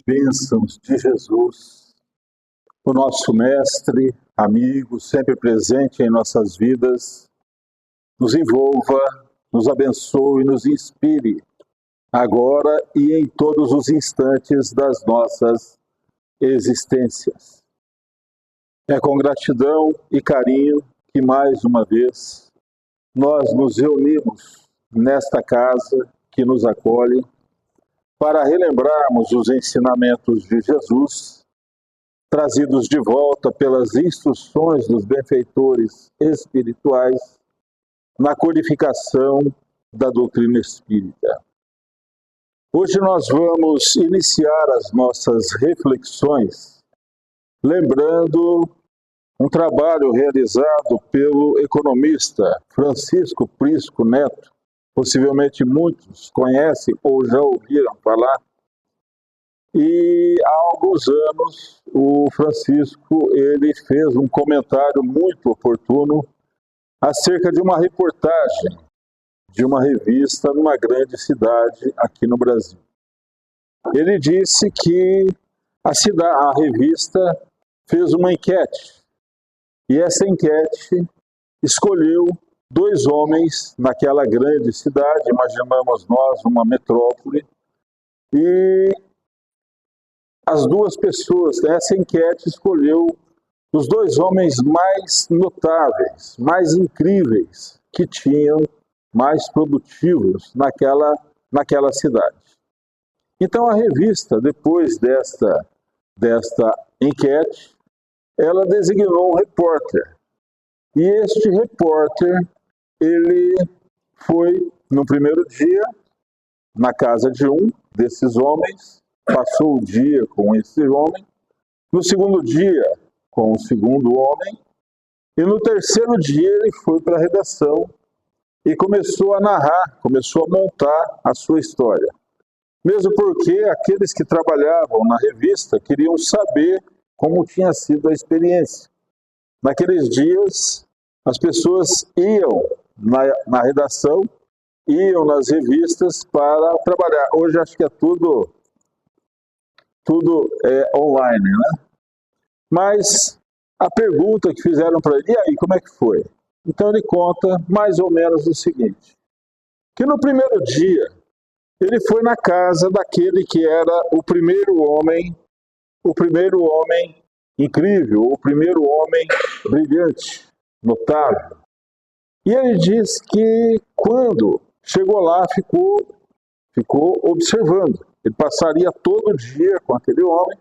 Bênçãos de Jesus, o nosso mestre, amigo, sempre presente em nossas vidas, nos envolva, nos abençoe e nos inspire, agora e em todos os instantes das nossas existências. É com gratidão e carinho que, mais uma vez, nós nos reunimos nesta casa que nos acolhe, para relembrarmos os ensinamentos de Jesus, trazidos de volta pelas instruções dos benfeitores espirituais na codificação da doutrina espírita. Hoje nós vamos iniciar as nossas reflexões lembrando um trabalho realizado pelo economista Francisco Prisco Neto. Possivelmente muitos conhecem ou já ouviram falar. E há alguns anos o Francisco ele fez um comentário muito oportuno acerca de uma reportagem de uma revista numa grande cidade aqui no Brasil. Ele disse que a revista fez uma enquete e essa enquete escolheu 2 homens naquela grande cidade, imaginamos nós uma metrópole, e as 2 pessoas, essa enquete escolheu os 2 homens mais notáveis, mais incríveis, que tinham mais produtivos naquela cidade. Então a revista, depois desta enquete, ela designou um repórter. E este repórter ele foi, no primeiro dia, na casa de um desses homens, passou o dia com esse homem, no segundo dia, com o segundo homem, e no terceiro dia ele foi para a redação e começou a narrar, começou a montar a sua história. Mesmo porque aqueles que trabalhavam na revista queriam saber como tinha sido a experiência. Naqueles dias, as pessoas iam na redação, iam nas revistas para trabalhar. Hoje acho que é tudo online, né? Mas a pergunta que fizeram para ele, e aí, como é que foi? Então ele conta mais ou menos o seguinte, que no primeiro dia, ele foi na casa daquele que era o primeiro homem incrível, o primeiro homem brilhante, notável. E ele diz que quando chegou lá, ficou observando. Ele passaria todo dia com aquele homem.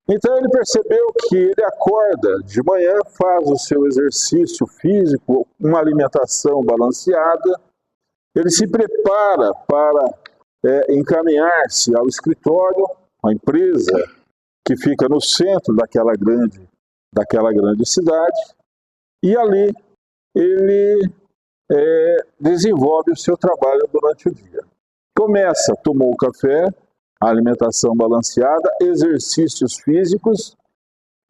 Então ele percebeu que ele acorda de manhã, faz o seu exercício físico, uma alimentação balanceada, ele se prepara para encaminhar-se ao escritório, a empresa que fica no centro daquela grande cidade, e ali ele desenvolve o seu trabalho durante o dia. Tomou o café, a alimentação balanceada, exercícios físicos,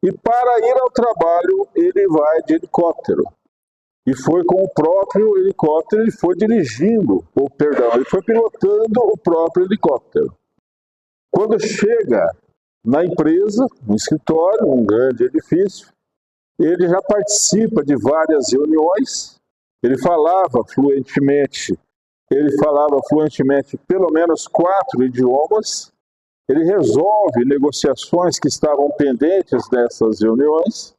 e para ir ao trabalho ele vai de helicóptero. E foi com o próprio helicóptero, ele foi ele foi pilotando o próprio helicóptero. Quando chega na empresa, no escritório, um grande edifício, ele já participa de várias reuniões, ele falava fluentemente pelo menos 4 idiomas, ele resolve negociações que estavam pendentes dessas reuniões,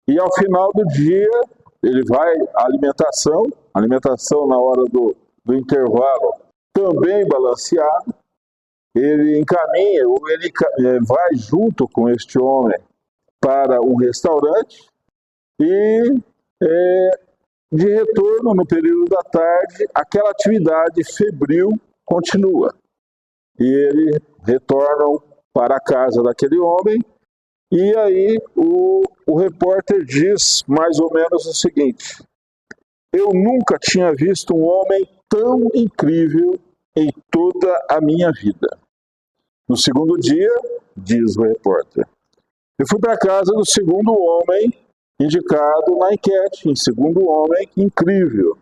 e ao final do dia, ele vai à alimentação na hora do intervalo também balanceado, ele encaminha, ou ele vai junto com este homem para um restaurante, e de retorno, no período da tarde, aquela atividade febril continua. E eles retornam para a casa daquele homem, e aí o repórter diz mais ou menos o seguinte: eu nunca tinha visto um homem tão incrível em toda a minha vida. No segundo dia, diz o repórter, eu fui para a casa do segundo homem indicado na enquete, em segundo homem incrível.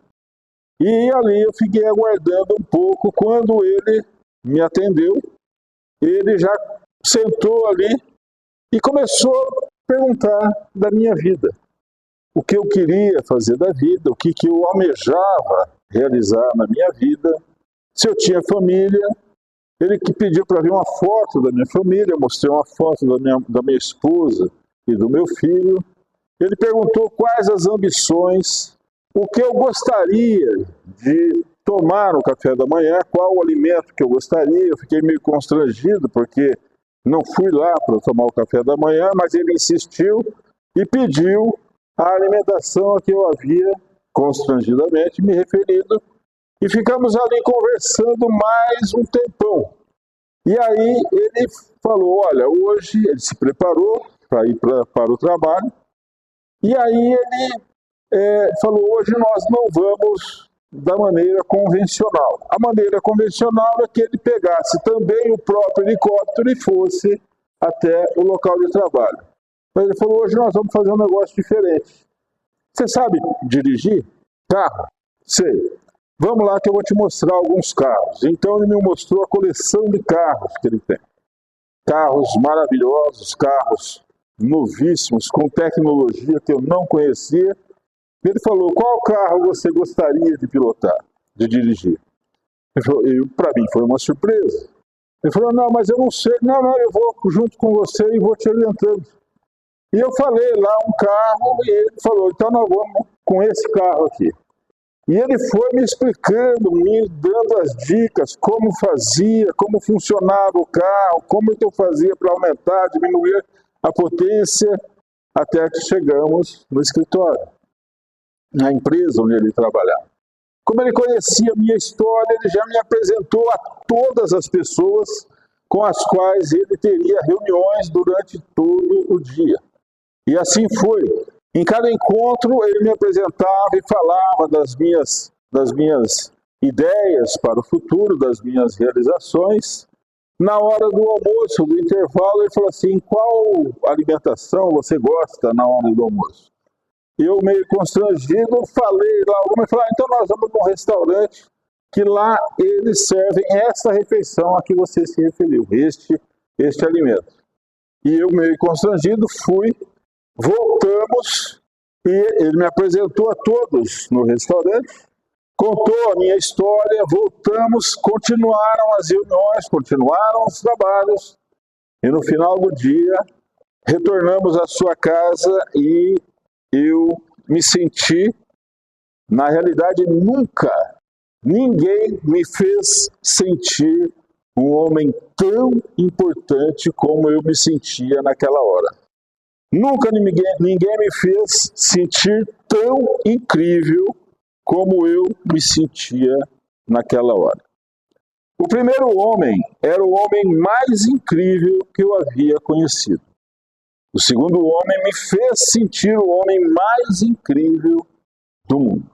E ali eu fiquei aguardando um pouco. Quando ele me atendeu, ele já sentou ali e começou a perguntar da minha vida. O que eu queria fazer da vida, o que eu almejava realizar na minha vida, se eu tinha família. Ele que pediu para ver uma foto da minha família, eu mostrei uma foto da minha esposa e do meu filho. Ele perguntou quais as ambições, o que eu gostaria de tomar no café da manhã, qual o alimento que eu gostaria. Eu fiquei meio constrangido, porque não fui lá para tomar o café da manhã, mas ele insistiu e pediu a alimentação a que eu havia constrangidamente me referido. E ficamos ali conversando mais um tempão. E aí ele falou, olha, hoje ele se preparou para ir para o trabalho. E aí ele falou, hoje nós não vamos da maneira convencional. A maneira convencional é que ele pegasse também o próprio helicóptero e fosse até o local de trabalho. Mas ele falou, hoje nós vamos fazer um negócio diferente. Você sabe dirigir carro? Sei. Vamos lá que eu vou te mostrar alguns carros. Então ele me mostrou a coleção de carros que ele tem. Carros maravilhosos, carros novíssimos, com tecnologia que eu não conhecia. Ele falou, qual carro você gostaria de pilotar, de dirigir? Para mim foi uma surpresa. Ele falou, não, mas eu não sei. Não, eu vou junto com você e vou te orientando. E eu falei lá um carro e ele falou, então nós vamos com esse carro aqui. E ele foi me explicando, me dando as dicas, como fazia, como funcionava o carro, como eu fazia para aumentar, diminuir a potência, até que chegamos no escritório, na empresa onde ele trabalhava. Como ele conhecia a minha história, ele já me apresentou a todas as pessoas com as quais ele teria reuniões durante todo o dia. E assim foi. Em cada encontro, ele me apresentava e falava das minhas ideias para o futuro, das minhas realizações. Na hora do almoço, do intervalo, ele falou assim, qual alimentação você gosta na hora do almoço? Eu, meio constrangido, falei lá, alguma falou, então nós vamos num restaurante que lá eles servem essa refeição a que você se referiu, este alimento. E eu, meio constrangido, fui. Voltamos e ele me apresentou a todos no restaurante, contou a minha história, voltamos, continuaram as reuniões, continuaram os trabalhos e no final do dia retornamos à sua casa e eu me senti, na realidade ninguém me fez sentir um homem tão importante como eu me sentia naquela hora. Nunca ninguém me fez sentir tão incrível como eu me sentia naquela hora. O primeiro homem era o homem mais incrível que eu havia conhecido. O segundo homem me fez sentir o homem mais incrível do mundo.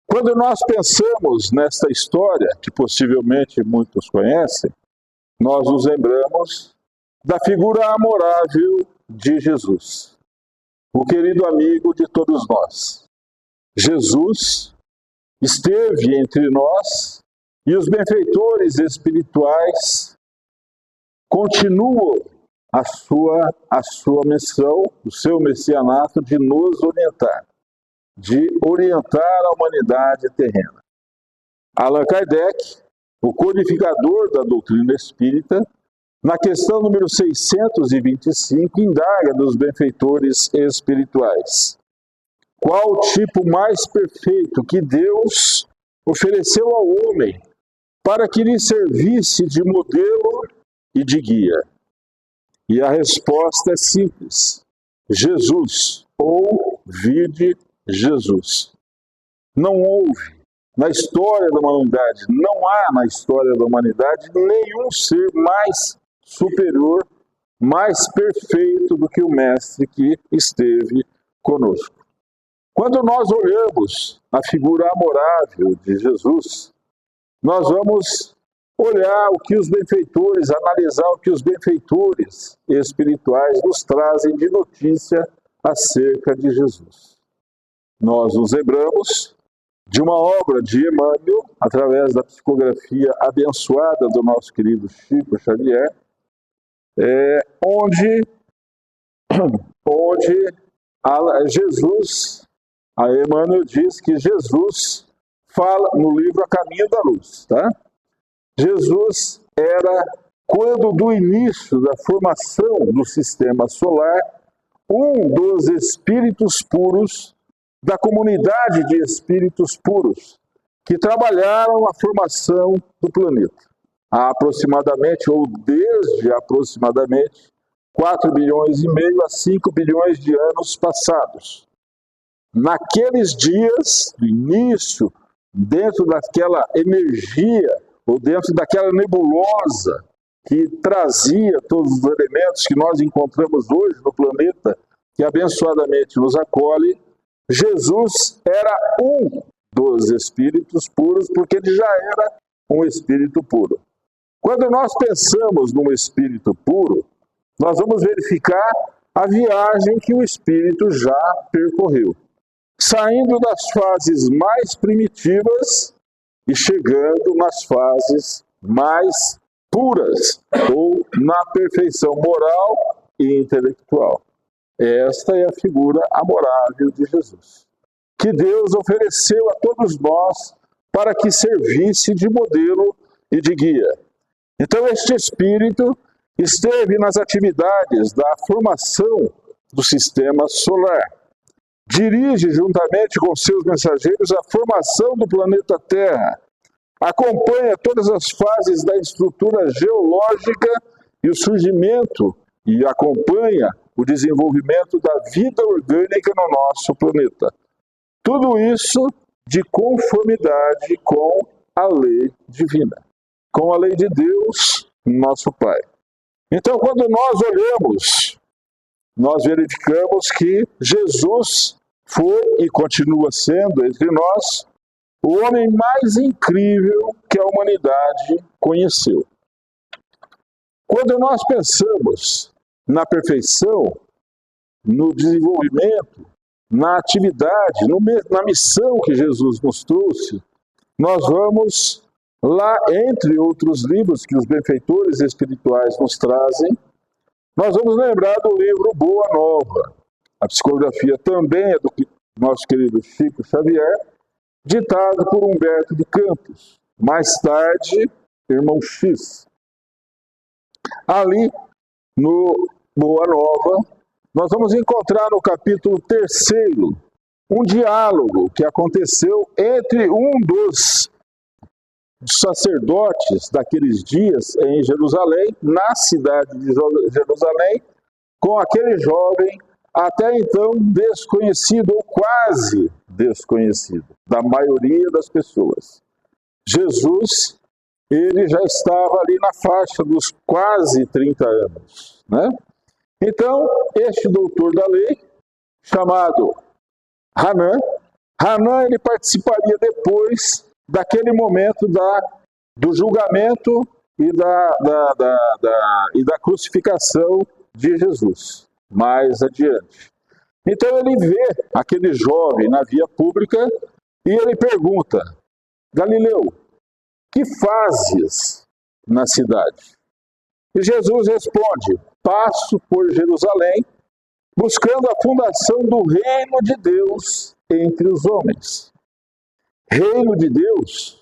Quando nós pensamos nesta história, que possivelmente muitos conhecem, nós nos lembramos da figura amorável de Jesus, o querido amigo de todos nós. Jesus esteve entre nós e os benfeitores espirituais continuam a sua missão, o seu messianato de nos orientar, de orientar a humanidade terrena. Allan Kardec, o codificador da doutrina espírita, na questão número 625, indaga dos benfeitores espirituais. Qual o tipo mais perfeito que Deus ofereceu ao homem para que lhe servisse de modelo e de guia? E a resposta é simples: Jesus, ou vide Jesus. Não houve na história da humanidade, não há na história da humanidade nenhum ser mais superior, mais perfeito do que o Mestre que esteve conosco. Quando nós olhamos a figura amorável de Jesus, nós vamos olhar o que os benfeitores, analisar o que os benfeitores espirituais nos trazem de notícia acerca de Jesus. Nós nos lembramos de uma obra de Emmanuel, através da psicografia abençoada do nosso querido Chico Xavier, onde Jesus, a Emmanuel diz que Jesus fala no livro A Caminho da Luz, tá? Jesus era, quando do início da formação do sistema solar, um dos espíritos puros da comunidade de espíritos puros que trabalharam a formação do planeta. Há aproximadamente, ou desde aproximadamente, 4 bilhões e meio a 5 bilhões de anos passados. Naqueles dias, no início, dentro daquela energia, ou dentro daquela nebulosa que trazia todos os elementos que nós encontramos hoje no planeta, que abençoadamente nos acolhe, Jesus era um dos espíritos puros, porque ele já era um espírito puro. Quando nós pensamos num espírito puro, nós vamos verificar a viagem que o espírito já percorreu, saindo das fases mais primitivas e chegando nas fases mais puras, ou na perfeição moral e intelectual. Esta é a figura amorável de Jesus, que Deus ofereceu a todos nós para que servisse de modelo e de guia. Então, este Espírito esteve nas atividades da formação do sistema solar. Dirige, juntamente com seus mensageiros, a formação do planeta Terra. Acompanha todas as fases da estrutura geológica e o surgimento, e acompanha o desenvolvimento da vida orgânica no nosso planeta. Tudo isso de conformidade com a lei divina, com a lei de Deus, nosso Pai. Então, quando nós olhamos, nós verificamos que Jesus foi e continua sendo entre nós o homem mais incrível que a humanidade conheceu. Quando nós pensamos na perfeição, no desenvolvimento, na atividade, na missão que Jesus nos trouxe, nós vamos lá, entre outros livros que os benfeitores espirituais nos trazem, nós vamos lembrar do livro Boa Nova. A psicografia também é do nosso querido Chico Xavier, ditado por Humberto de Campos, mais tarde, irmão X. Ali, no Boa Nova, nós vamos encontrar no capítulo 3º um diálogo que aconteceu entre um dos sacerdotes daqueles dias em Jerusalém, na cidade de Jerusalém, com aquele jovem até então desconhecido ou quase desconhecido da maioria das pessoas. Jesus, ele já estava ali na faixa dos quase 30 anos, né? Então, este doutor da lei, chamado Hanan, ele participaria depois daquele momento do julgamento e da crucificação de Jesus, mais adiante. Então ele vê aquele jovem na via pública e ele pergunta: Galileu, que fazes na cidade? E Jesus responde: passo por Jerusalém, buscando a fundação do reino de Deus entre os homens. Reino de Deus?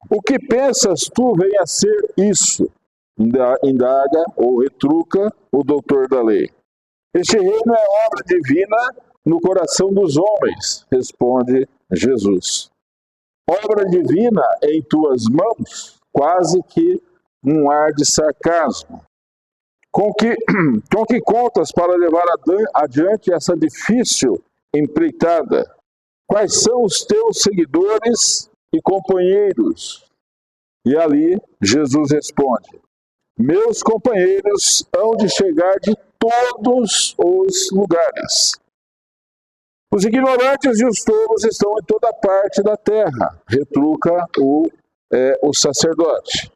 O que pensas tu vem a ser isso? Indaga ou retruca o doutor da lei. Este reino é obra divina no coração dos homens, responde Jesus. Obra divina em tuas mãos? Quase que um ar de sarcasmo. Com que contas para levar adiante essa difícil empreitada? Quais são os teus seguidores e companheiros? E ali Jesus responde: meus companheiros hão de chegar de todos os lugares. Os ignorantes e os tolos estão em toda parte da terra, retruca o sacerdote.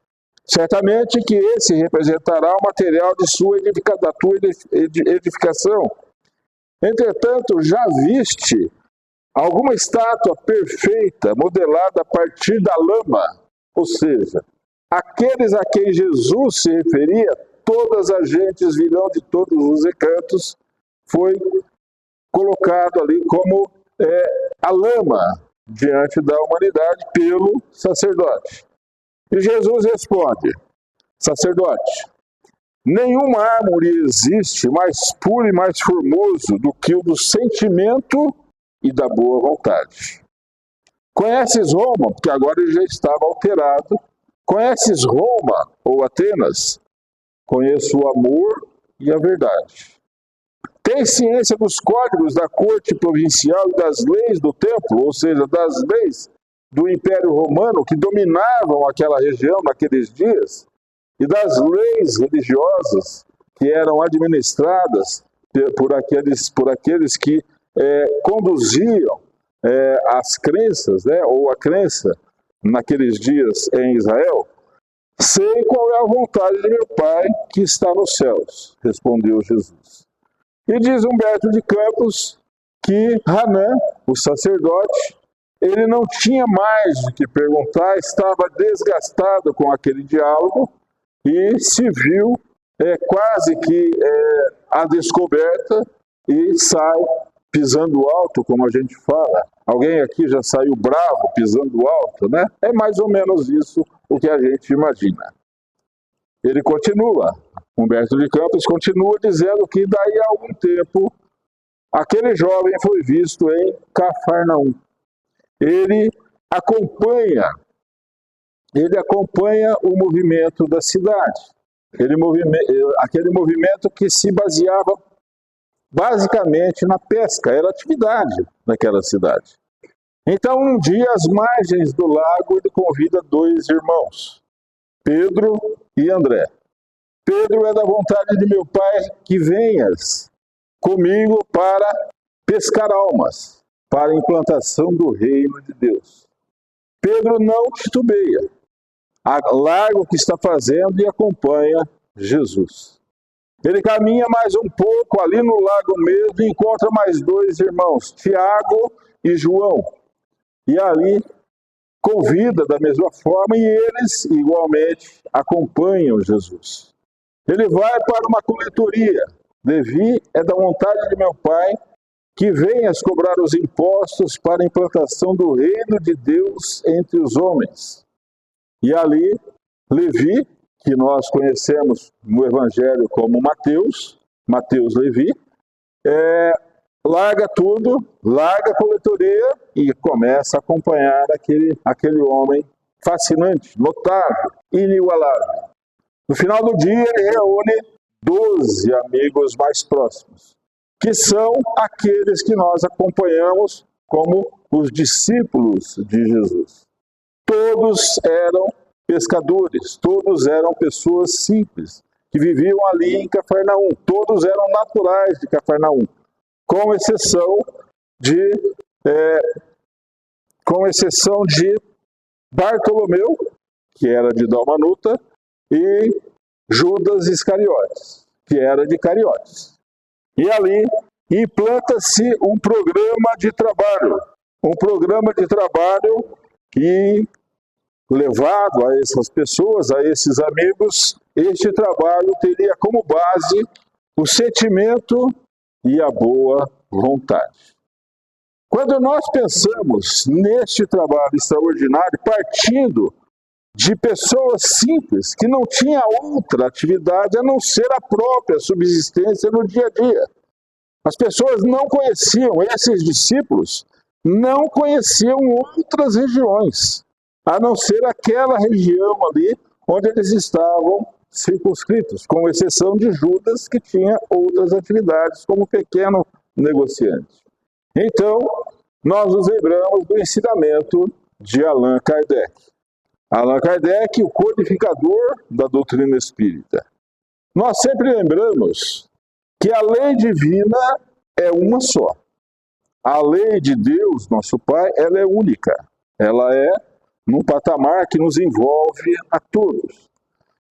Certamente que esse representará o material da tua edificação. Entretanto, já viste alguma estátua perfeita, modelada a partir da lama? Ou seja, aqueles a quem Jesus se referia todas as gentes virão de todos os recantos, foi colocado ali como a lama diante da humanidade pelo sacerdote. E Jesus responde: sacerdote, nenhum mármore existe mais puro e mais formoso do que o do sentimento e da boa vontade. Conheces Roma? Porque agora ele já estava alterado. Conheces Roma ou Atenas? Conheço o amor e a verdade. Tens ciência dos códigos da corte provincial e das leis do templo, ou seja, das leis do Império Romano que dominavam aquela região naqueles dias, e das leis religiosas que eram administradas por aqueles que conduziam as crenças, ou a crença naqueles dias em Israel. Sei qual é a vontade de meu Pai que está nos céus, respondeu Jesus. E diz Humberto de Campos que Hanã, o sacerdote, ele não tinha mais o que perguntar, estava desgastado com aquele diálogo e se viu quase que à descoberta e sai pisando alto, como a gente fala. Alguém aqui já saiu bravo pisando alto, né? É mais ou menos isso o que a gente imagina. Ele continua, Humberto de Campos continua dizendo que daí a algum tempo aquele jovem foi visto em Cafarnaum. Ele acompanha o movimento da cidade. Aquele movimento que se baseava basicamente na pesca, era a atividade daquela cidade. Então, um dia, às margens do lago, ele convida 2 irmãos, Pedro e André. Pedro, é da vontade de meu Pai que venhas comigo para pescar almas, para a implantação do reino de Deus. Pedro não titubeia, larga o que está fazendo e acompanha Jesus. Ele caminha mais um pouco ali no lago mesmo e encontra mais 2 irmãos, Tiago e João. E ali convida da mesma forma e eles igualmente acompanham Jesus. Ele vai para uma coletoria. Levi, é da vontade de meu Pai que venhas cobrar os impostos para a implantação do reino de Deus entre os homens. E ali, Levi, que nós conhecemos no Evangelho como Mateus Levi, larga tudo, larga a coletoria e começa a acompanhar aquele homem fascinante, notável, inigualável. No final do dia, ele reúne 12 amigos mais próximos, que são aqueles que nós acompanhamos como os discípulos de Jesus. Todos eram pescadores, todos eram pessoas simples, que viviam ali em Cafarnaum, todos eram naturais de Cafarnaum, com exceção de Bartolomeu, que era de Dalmanuta, e Judas Iscariotes, que era de Cariotes. E ali implanta-se um programa de trabalho que, levado a essas pessoas, a esses amigos, este trabalho teria como base o sentimento e a boa vontade. Quando nós pensamos neste trabalho extraordinário, partindo de pessoas simples, que não tinham outra atividade a não ser a própria subsistência no dia a dia. As pessoas não conheciam, esses discípulos, não conheciam outras regiões, a não ser aquela região ali onde eles estavam circunscritos, com exceção de Judas, que tinha outras atividades como pequeno negociante. Então, nós nos lembramos do ensinamento de Allan Kardec. Allan Kardec, o codificador da doutrina espírita. Nós sempre lembramos que a lei divina é uma só. A lei de Deus, nosso Pai, ela é única. Ela é num patamar que nos envolve a todos.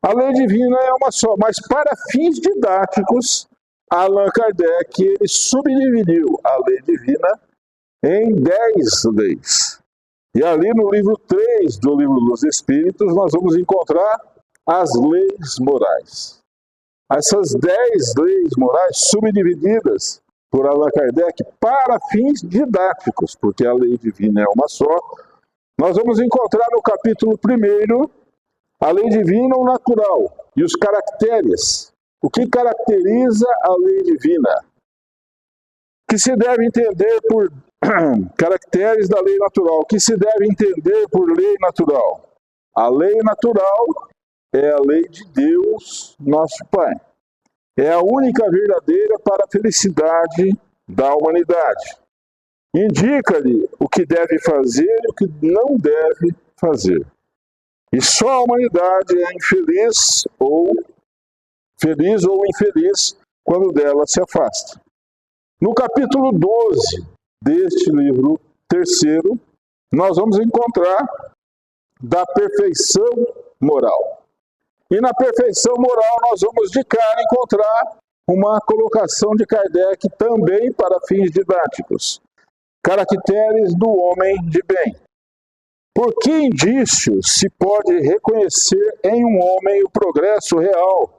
A lei divina é uma só, mas para fins didáticos, Allan Kardec ele subdividiu a lei divina em 10 leis. E ali no livro 3 do Livro dos Espíritos, nós vamos encontrar as leis morais. essas 10 leis morais subdivididas por Allan Kardec para fins didáticos, porque a lei divina é uma só. Nós vamos encontrar no capítulo 1 a lei divina ou natural e os caracteres. O que caracteriza a lei divina? Que se deve entender por caracteres da lei natural. O que se deve entender por lei natural? A lei natural é a lei de Deus, nosso Pai. É a única verdadeira para a felicidade da humanidade. Indica-lhe o que deve fazer e o que não deve fazer. E só a humanidade é infeliz ou feliz ou infeliz quando dela se afasta. No capítulo 12 deste livro terceiro, nós vamos encontrar da perfeição moral. E na perfeição moral nós vamos de cara encontrar uma colocação de Kardec também para fins didáticos. Caracteres do homem de bem. Por que indícios se pode reconhecer em um homem o progresso real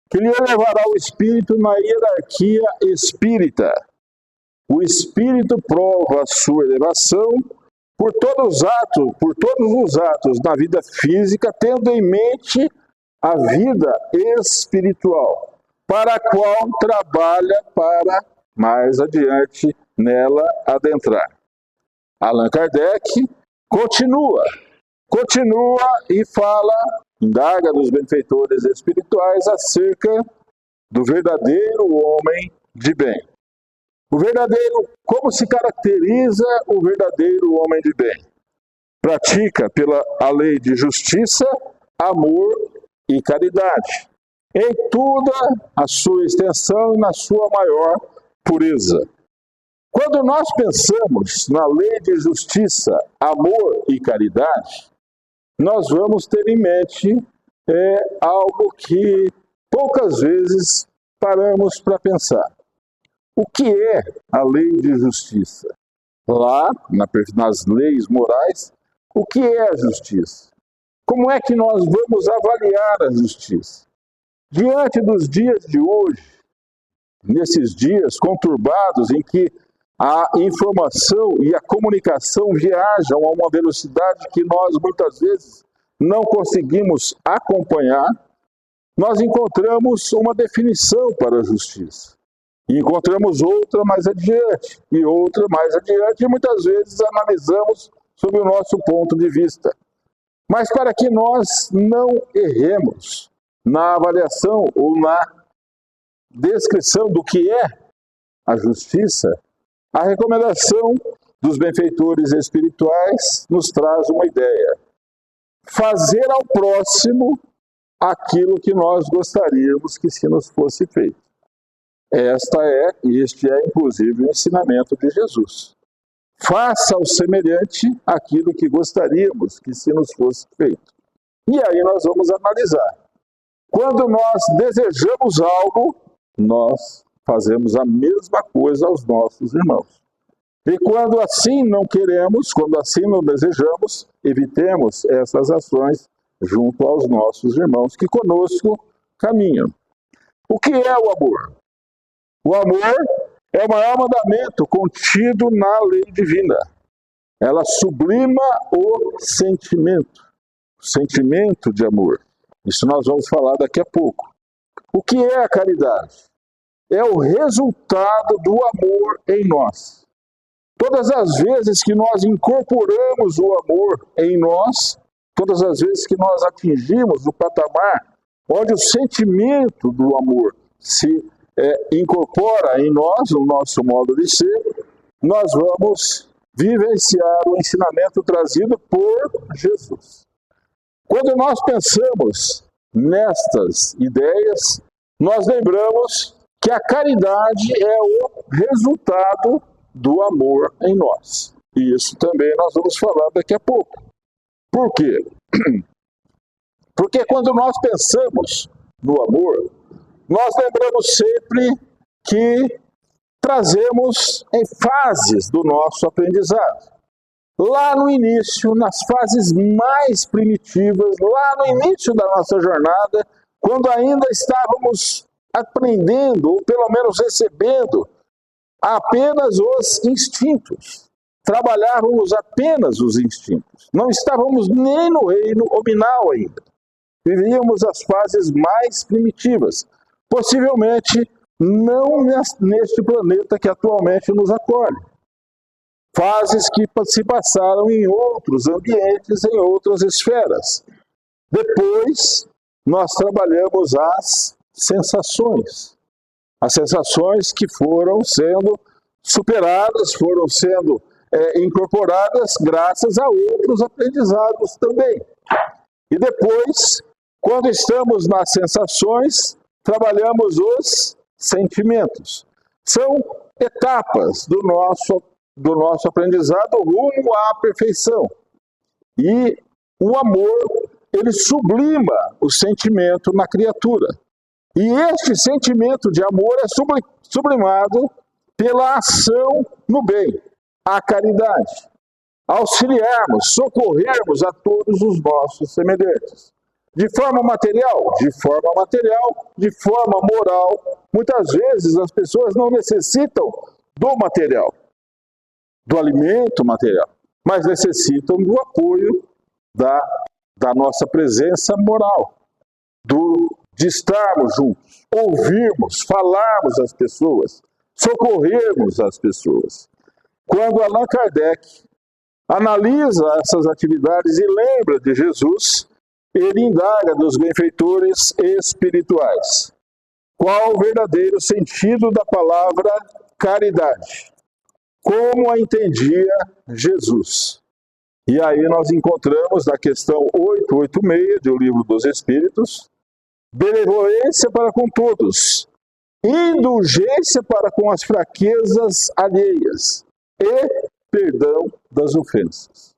que lhe elevará o espírito na hierarquia espírita? O espírito prova a sua elevação por todos os atos na vida física, tendo em mente a vida espiritual, para a qual trabalha para mais adiante nela adentrar. Allan Kardec continua e fala, indaga dos benfeitores espirituais acerca do verdadeiro homem de bem. O verdadeiro, como se caracteriza o verdadeiro homem de bem? Pratica pela a lei de justiça, amor e caridade, em toda a sua extensão e na sua maior pureza. Quando nós pensamos na lei de justiça, amor e caridade, nós vamos ter em mente algo que poucas vezes paramos para pensar. O que é a lei de justiça? Lá, nas leis morais, o que é a justiça? Como é que nós vamos avaliar a justiça? Diante dos dias de hoje, nesses dias conturbados em que a informação e a comunicação viajam a uma velocidade que nós muitas vezes não conseguimos acompanhar, nós encontramos uma definição para a justiça. E encontramos outra mais adiante, e outra mais adiante, e muitas vezes analisamos sob o nosso ponto de vista. Mas para que nós não erremos na avaliação ou na descrição do que é a justiça, a recomendação dos benfeitores espirituais nos traz uma ideia. Fazer ao próximo aquilo que nós gostaríamos que se nos fosse feito. Este é inclusive o ensinamento de Jesus. Faça ao semelhante aquilo que gostaríamos que se nos fosse feito. E aí nós vamos analisar. Quando nós desejamos algo, nós fazemos a mesma coisa aos nossos irmãos. E quando assim não queremos, quando assim não desejamos, evitemos essas ações junto aos nossos irmãos que conosco caminham. O que é o amor? O amor é o maior mandamento contido na lei divina. Ela sublima o sentimento de amor. Isso nós vamos falar daqui a pouco. O que é a caridade? É o resultado do amor em nós. Todas as vezes que nós incorporamos o amor em nós, todas as vezes que nós atingimos o patamar onde o sentimento do amor se incorpora em nós, no nosso modo de ser, nós vamos vivenciar o ensinamento trazido por Jesus. Quando nós pensamos nestas ideias, nós lembramos que a caridade é o resultado do amor em nós. E isso também nós vamos falar daqui a pouco. Por quê? Porque quando nós pensamos no amor, nós lembramos sempre que trazemos em fases do nosso aprendizado. Lá no início, nas fases mais primitivas, lá no início da nossa jornada, quando ainda estávamos aprendendo, ou pelo menos recebendo, apenas os instintos. Trabalhávamos apenas os instintos. Não estávamos nem no reino nominal ainda. Vivíamos as fases mais primitivas. Possivelmente não neste planeta que atualmente nos acolhe. Fases que se passaram em outros ambientes, em outras esferas. Depois, nós trabalhamos as sensações. As sensações que foram sendo superadas, foram sendo incorporadas graças a outros aprendizados também. E depois, quando estamos nas sensações, trabalhamos os sentimentos. São etapas do nosso aprendizado rumo à perfeição. E o amor, ele sublima o sentimento na criatura. E este sentimento de amor é sublimado pela ação no bem, a caridade. Auxiliarmos, socorrermos a todos os nossos semelhantes. De forma material? De forma material, de forma moral. Muitas vezes as pessoas não necessitam do material, do alimento material, mas necessitam do apoio da nossa presença moral, de estarmos juntos, ouvirmos, falarmos às pessoas, socorrermos as pessoas. Quando Allan Kardec analisa essas atividades e lembra de Jesus, ele indaga dos benfeitores espirituais. Qual o verdadeiro sentido da palavra caridade? Como a entendia Jesus? E aí nós encontramos na questão 886 do Livro dos Espíritos, benevolência para com todos, indulgência para com as fraquezas alheias e perdão das ofensas.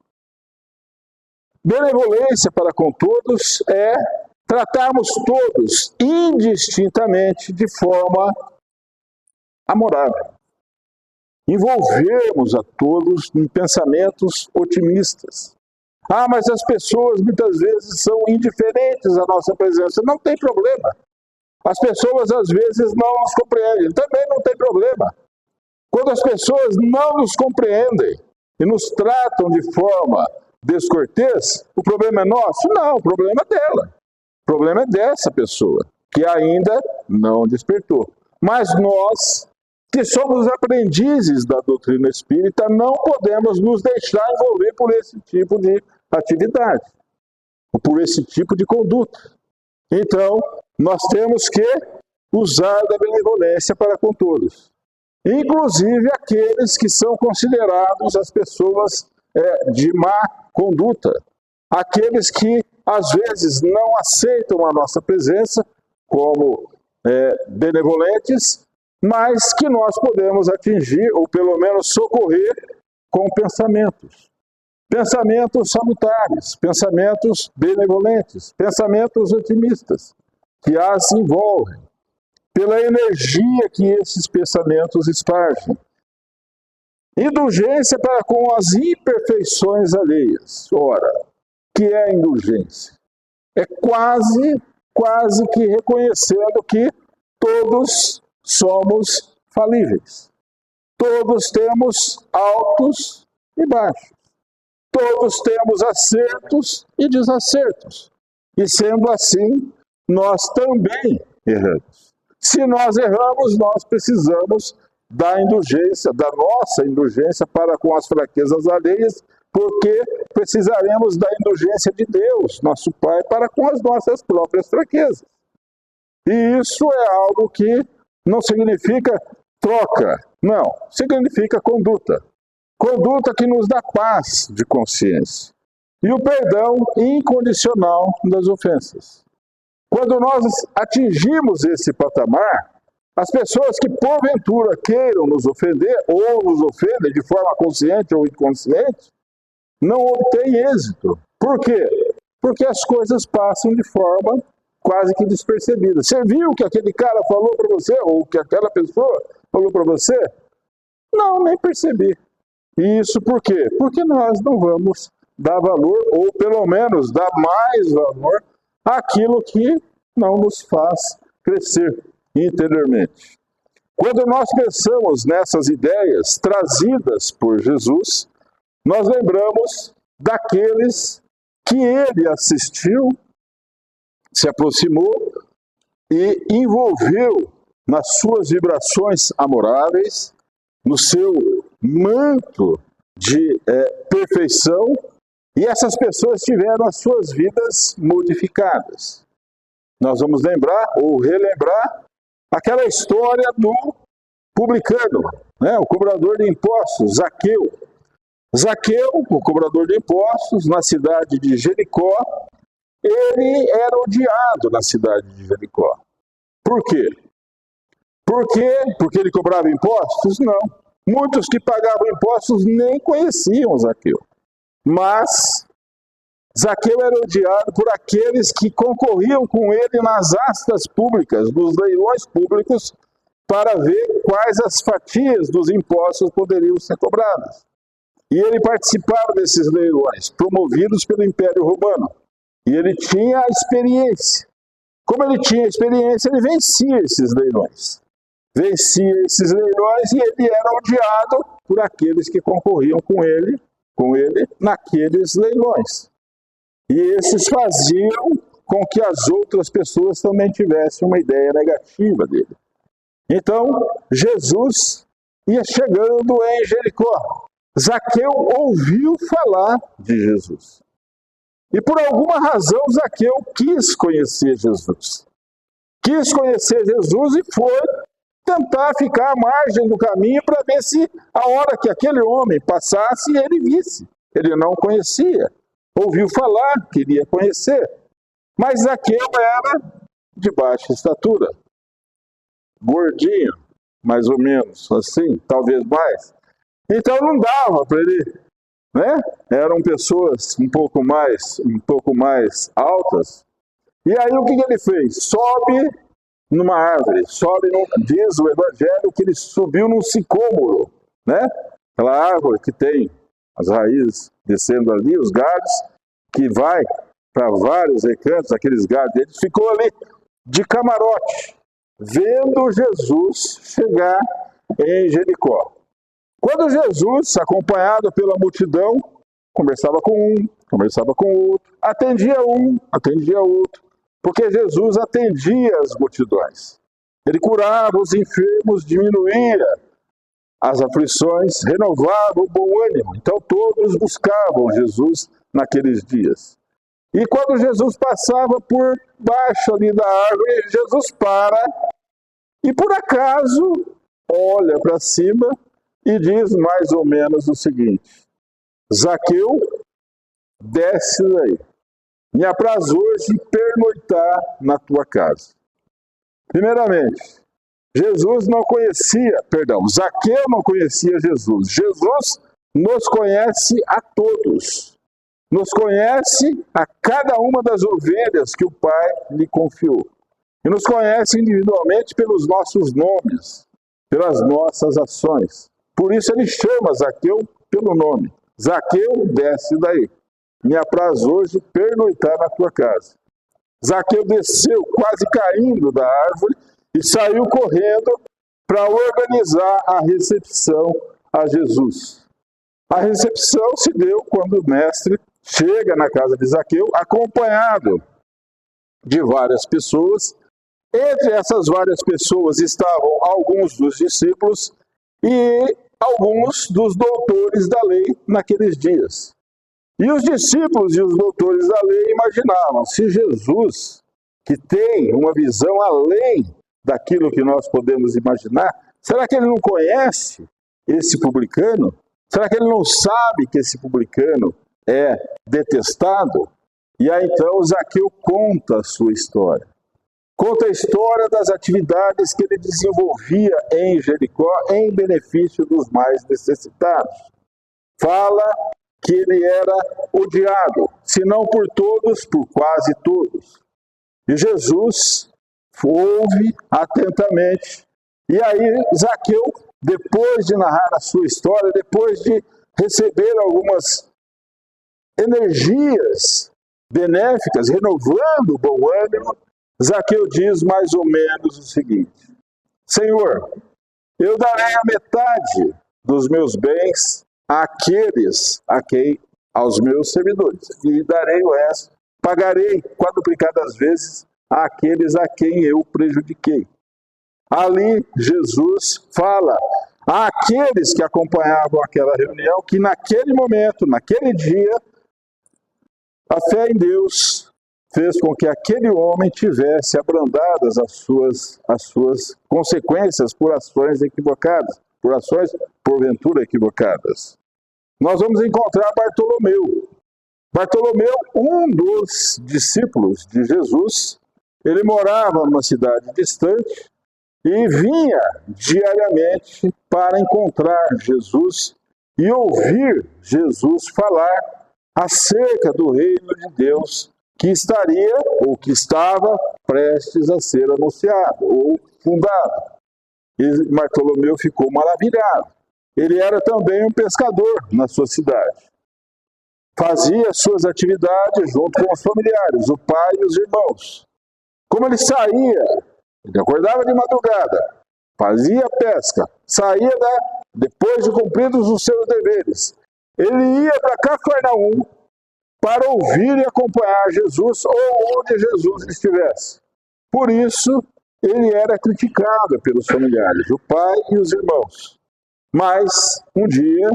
Benevolência para com todos é tratarmos todos indistintamente de forma amorável. Envolvermos a todos em pensamentos otimistas. Mas as pessoas muitas vezes são indiferentes à nossa presença. Não tem problema. As pessoas às vezes não nos compreendem. Também não tem problema. Quando as pessoas não nos compreendem e nos tratam de forma descortês, o problema é nosso? Não, o problema é dela. O problema é dessa pessoa, que ainda não despertou. Mas nós, que somos aprendizes da doutrina espírita, não podemos nos deixar envolver por esse tipo de atividade, por esse tipo de conduta. Então, nós temos que usar da benevolência para com todos, inclusive aqueles que são considerados as pessoas de má conduta, aqueles que às vezes não aceitam a nossa presença como benevolentes, mas que nós podemos atingir, ou pelo menos socorrer, com pensamentos. Pensamentos salutares, pensamentos benevolentes, pensamentos otimistas, que as envolvem, pela energia que esses pensamentos espargem. Indulgência para com as imperfeições alheias. Ora, que é a indulgência? É quase que reconhecendo que todos somos falíveis. Todos temos altos e baixos. Todos temos acertos e desacertos. E sendo assim, nós também erramos. Se nós erramos, nós precisamos da indulgência, da nossa indulgência para com as fraquezas alheias, porque precisaremos da indulgência de Deus, nosso Pai, para com as nossas próprias fraquezas. E isso é algo que não significa troca, não, significa conduta. Conduta que nos dá paz de consciência. E o perdão incondicional das ofensas. Quando nós atingimos esse patamar, as pessoas que porventura queiram nos ofender, ou nos ofendem de forma consciente ou inconsciente, não obtêm êxito. Por quê? Porque as coisas passam de forma quase que despercebida. Você viu o que aquele cara falou para você, ou que aquela pessoa falou para você? Não, nem percebi. E isso por quê? Porque nós não vamos dar valor, ou pelo menos dar mais valor àquilo que não nos faz crescer interiormente. Quando nós pensamos nessas ideias trazidas por Jesus, nós lembramos daqueles que ele assistiu, se aproximou e envolveu nas suas vibrações amoráveis, no seu manto de perfeição, e essas pessoas tiveram as suas vidas modificadas. Nós vamos lembrar ou relembrar aquela história do publicano, o cobrador de impostos, Zaqueu. Zaqueu, o cobrador de impostos, na cidade de Jericó, ele era odiado na cidade de Jericó. Por quê? Porque ele cobrava impostos? Não. Muitos que pagavam impostos nem conheciam Zaqueu. Mas Zaqueu era odiado por aqueles que concorriam com ele nas astas públicas, nos leilões públicos, para ver quais as fatias dos impostos poderiam ser cobradas. E ele participava desses leilões, promovidos pelo Império Romano. E ele tinha a experiência. Como ele tinha experiência, ele vencia esses leilões. Vencia esses leilões e ele era odiado por aqueles que concorriam com ele naqueles leilões. E esses faziam com que as outras pessoas também tivessem uma ideia negativa dele. Então, Jesus ia chegando em Jericó. Zaqueu ouviu falar de Jesus. E por alguma razão, Zaqueu quis conhecer Jesus. Quis conhecer Jesus e foi tentar ficar à margem do caminho para ver se a hora que aquele homem passasse, ele visse. Ele não conhecia. Ouviu falar, queria conhecer. Mas Zaqueu era de baixa estatura. Gordinho, mais ou menos, assim, talvez mais. Então não dava para ele, Eram pessoas um pouco mais altas. E aí o que ele fez? Sobe numa árvore, diz o Evangelho que ele subiu num sicômoro, Aquela árvore que tem as raízes descendo ali, os galhos, que vai para vários recantos, aqueles galhos dele, ficou ali de camarote, vendo Jesus chegar em Jericó. Quando Jesus, acompanhado pela multidão, conversava com um, conversava com outro, atendia outro, porque Jesus atendia as multidões. Ele curava os enfermos, diminuía as aflições, renovava o bom ânimo. Então todos buscavam Jesus naqueles dias. E quando Jesus passava por baixo ali da árvore, Jesus para e por acaso olha para cima e diz mais ou menos o seguinte: Zaqueu, desce daí. Me apraz hoje pernoitar na tua casa. Primeiramente, Zaqueu não conhecia Jesus. Jesus nos conhece a todos. Nos conhece a cada uma das ovelhas que o Pai lhe confiou. E nos conhece individualmente pelos nossos nomes, pelas nossas ações. Por isso ele chama Zaqueu pelo nome. Zaqueu, desce daí. Me apraz hoje pernoitar na tua casa. Zaqueu desceu quase caindo da árvore e saiu correndo para organizar a recepção a Jesus. A recepção se deu quando o mestre chega na casa de Zaqueu, acompanhado de várias pessoas. Entre essas várias pessoas estavam alguns dos discípulos e alguns dos doutores da lei naqueles dias. E os discípulos e os doutores da lei imaginavam, se Jesus, que tem uma visão além daquilo que nós podemos imaginar, será que ele não conhece esse publicano? Será que ele não sabe que esse publicano é detestado? E aí então Zaqueu conta a sua história. Conta a história das atividades que ele desenvolvia em Jericó em benefício dos mais necessitados. Fala que ele era odiado, se não por todos, por quase todos. E Jesus ouve atentamente. E aí Zaqueu, depois de narrar a sua história, depois de receber algumas energias benéficas, renovando o bom ânimo, Zaqueu diz mais ou menos o seguinte: Senhor, eu darei a metade dos meus bens àqueles aos meus servidores, e darei o resto, pagarei quadruplicadas vezes àqueles a quem eu prejudiquei. Ali Jesus fala àqueles que acompanhavam aquela reunião que naquele momento, naquele dia, a fé em Deus fez com que aquele homem tivesse abrandadas as suas consequências por ações equivocadas, por ações porventura equivocadas. Nós vamos encontrar Bartolomeu. Bartolomeu, um dos discípulos de Jesus, ele morava numa cidade distante e vinha diariamente para encontrar Jesus e ouvir Jesus falar acerca do reino de Deus que estaria ou que estava prestes a ser anunciado ou fundado. E Bartolomeu ficou maravilhado. Ele era também um pescador na sua cidade. Fazia suas atividades junto com os familiares, o pai e os irmãos. Como ele saía, ele acordava de madrugada, fazia pesca, saía depois de cumpridos os seus deveres. Ele ia para Cafarnaum para ouvir e acompanhar Jesus ou onde Jesus estivesse. Por isso, ele era criticado pelos familiares, o pai e os irmãos. Mas, um dia,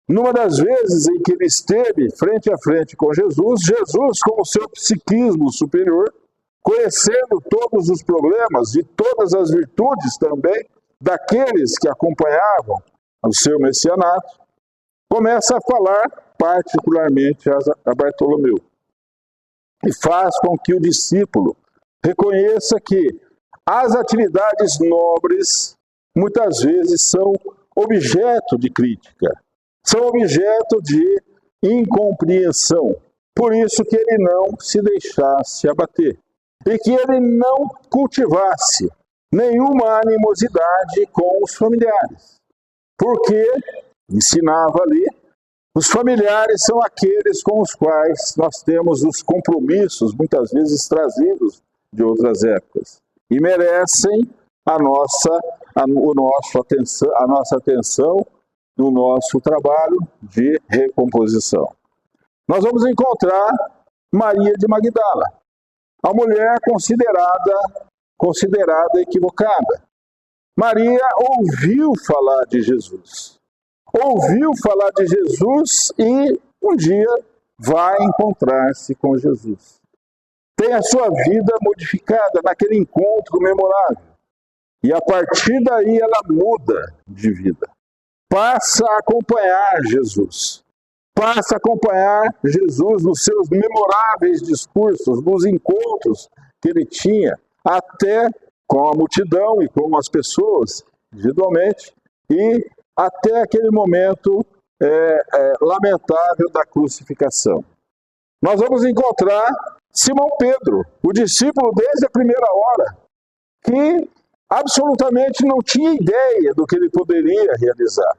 numa das vezes em que ele esteve frente a frente com Jesus, Jesus, com o seu psiquismo superior, conhecendo todos os problemas e todas as virtudes também daqueles que acompanhavam o seu messianato, começa a falar particularmente a Bartolomeu. E faz com que o discípulo reconheça que as atividades nobres muitas vezes são objeto de crítica, são objeto de incompreensão. Por isso que ele não se deixasse abater e que ele não cultivasse nenhuma animosidade com os familiares. Porque, ensinava ali, os familiares são aqueles com os quais nós temos os compromissos, muitas vezes trazidos de outras épocas, e merecem a nossa atenção no nosso trabalho de recomposição. Nós vamos encontrar Maria de Magdala, a mulher considerada equivocada. Maria ouviu falar de Jesus. Ouviu falar de Jesus e um dia vai encontrar-se com Jesus. Tem a sua vida modificada naquele encontro memorável. E a partir daí ela muda de vida. Passa a acompanhar Jesus. Passa a acompanhar Jesus nos seus memoráveis discursos, nos encontros que ele tinha, até com a multidão e com as pessoas, individualmente, e até aquele momento lamentável da crucificação. Nós vamos encontrar Simão Pedro, o discípulo desde a primeira hora, que absolutamente não tinha ideia do que ele poderia realizar.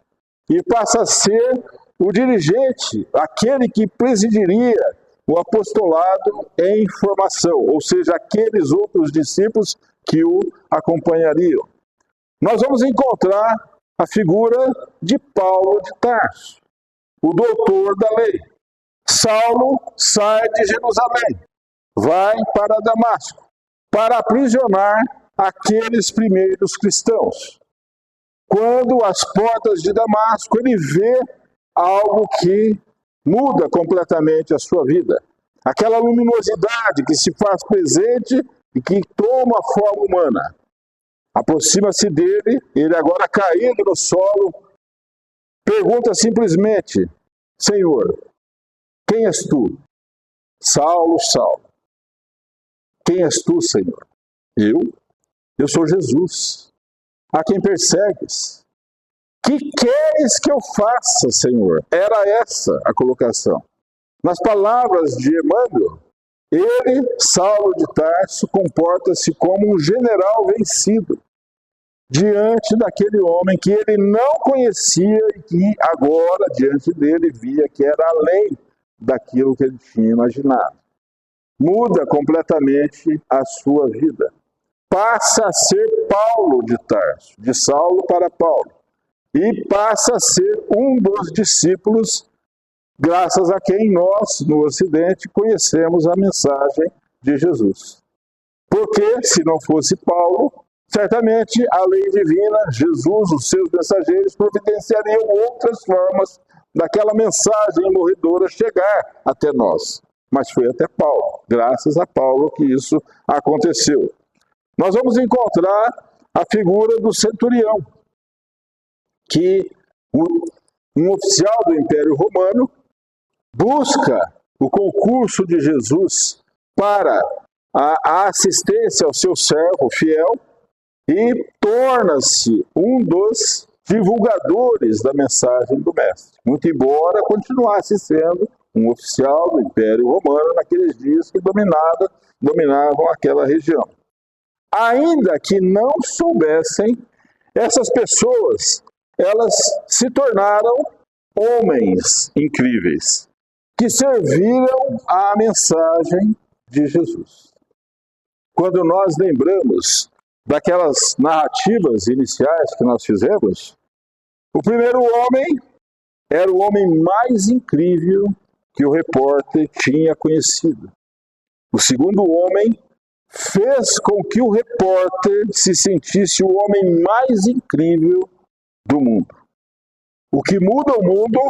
E passa a ser o dirigente, aquele que presidiria o apostolado em formação, ou seja, aqueles outros discípulos que o acompanhariam. Nós vamos encontrar a figura de Paulo de Tarso, o doutor da lei. Saulo sai de Jerusalém, vai para Damasco, para aprisionar aqueles primeiros cristãos. Quando às portas de Damasco ele vê algo que muda completamente a sua vida. Aquela luminosidade que se faz presente e que toma a forma humana. Aproxima-se dele, ele agora caído no solo, pergunta simplesmente: Senhor, quem és tu? Saulo, Saulo. Quem és tu, Senhor? Eu sou Jesus, a quem persegues. Que queres que eu faça, Senhor? Era essa a colocação. Nas palavras de Emmanuel, ele, Saulo de Tarso, comporta-se como um general vencido diante daquele homem que ele não conhecia e que agora, diante dele, via que era além daquilo que ele tinha imaginado. muda completamente a sua vida. Passa a ser Paulo de Tarso, de Saulo para Paulo, e passa a ser um dos discípulos, graças a quem nós, no Ocidente, conhecemos a mensagem de Jesus. Porque, se não fosse Paulo, certamente a lei divina, Jesus, os seus mensageiros, providenciariam outras formas daquela mensagem morredora chegar até nós. Mas foi até Paulo, graças a Paulo que isso aconteceu. Nós vamos encontrar a figura do centurião, que um oficial do Império Romano busca o concurso de Jesus para a assistência ao seu servo fiel e torna-se um dos divulgadores da mensagem do Mestre. Muito embora continuasse sendo um oficial do Império Romano naqueles dias que dominavam aquela região. Ainda que não soubessem, essas pessoas, elas se tornaram homens incríveis, que serviram à mensagem de Jesus. Quando nós lembramos daquelas narrativas iniciais que nós fizemos, o primeiro homem era o homem mais incrível que o repórter tinha conhecido. O segundo homem fez com que o repórter se sentisse o homem mais incrível do mundo. O que muda o mundo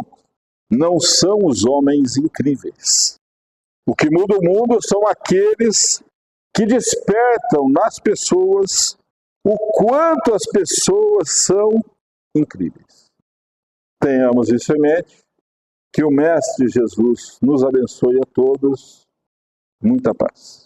não são os homens incríveis. O que muda o mundo são aqueles que despertam nas pessoas o quanto as pessoas são incríveis. Tenhamos isso em mente, que o Mestre Jesus nos abençoe a todos. Muita paz.